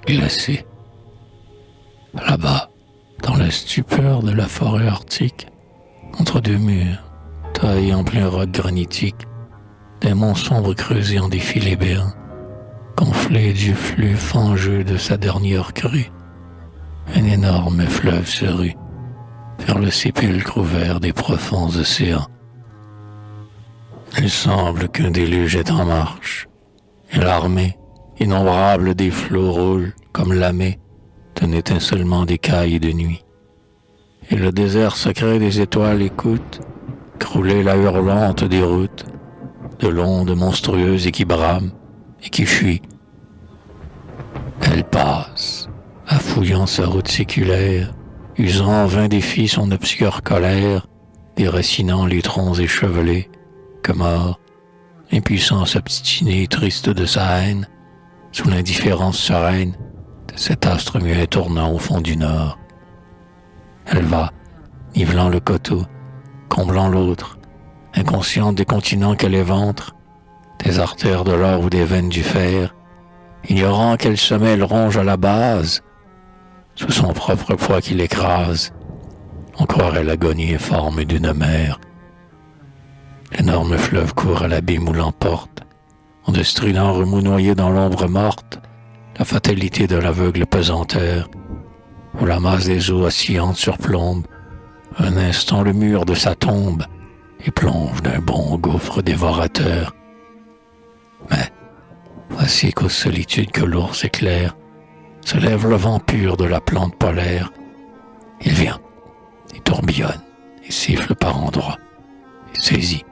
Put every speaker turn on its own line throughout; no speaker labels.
glacé. Là-bas, dans la stupeur de la forêt arctique, entre deux murs, taillés en plein roc granitique, des monts sombres creusés en des filets béants, gonflés du flux fangeux de sa dernière crue, un énorme fleuve se rue vers le sépulcre ouvert des profonds océans. Il semble qu'un déluge est en marche, et l'armée, innombrable des flots roule comme lamée d'un étincellement d'écailles de nuit. Et le désert secret des étoiles écoute crouler la hurlante des routes, de l'onde monstrueuse et qui brame et qui fuit. Elle passe, affouillant sa route séculaire, usant en vain défi son obscure colère, déracinant les troncs échevelés, que mord, l'impuissance obstinée, triste de sa haine, sous l'indifférence sereine de cet astre muet tournant au fond du nord. Elle va, nivelant le coteau, comblant l'autre, inconsciente des continents qu'elle éventre, des artères de l'or ou des veines du fer, ignorant quel sommet elle ronge à la base, sous son propre poids qui l'écrase, on croirait l'agonie informe d'une mer. L'énorme fleuve court à l'abîme où l'emporte, en de stridents remous noyés dans l'ombre morte, la fatalité de l'aveugle pesanteur, où la masse des eaux oscillantes surplombe un instant le mur de sa tombe et plonge d'un bond gouffre dévorateur. Mais voici qu'aux solitudes que l'ours éclaire se lève le vent pur de la plante polaire. Il vient, et tourbillonne, et siffle par endroits, et saisit,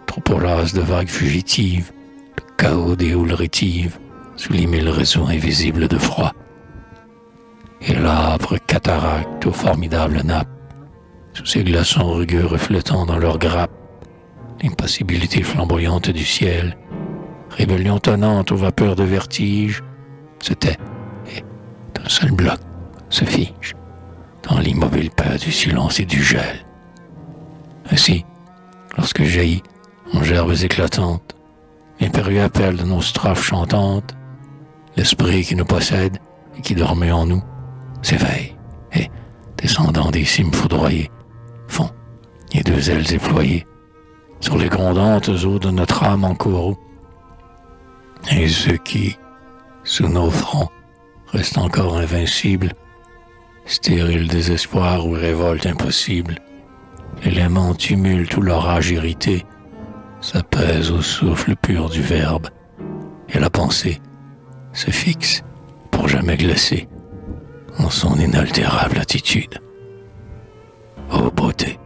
trop las de vagues fugitives, le chaos des houles rétives, sous les mille réseaux invisibles de froid. Et l'âpre cataracte aux formidables nappes, sous ces glaçons rugueux reflétant dans leurs grappes l'impassibilité flamboyante du ciel, rébellion tonnante aux vapeurs de vertige, se tait et, d'un seul bloc, se fige dans l'immobile paix du silence et du gel. Ainsi, lorsque jaillit, en gerbes éclatantes, l'impérieux appel de nos strophes chantantes, l'esprit qui nous possède et qui dormait en nous s'éveille et, descendant des cimes foudroyées, fond, les deux ailes déployées, sur les grondantes eaux de notre âme en courroux. Et ceux qui, sous nos fronts, restent encore invincibles, stérile désespoir ou révolte impossible, l'élément tumulte ou l'orage irrité, s'apaise au souffle pur du verbe, et la pensée se fixe pour jamais glacer en son inaltérable attitude. Ô beauté!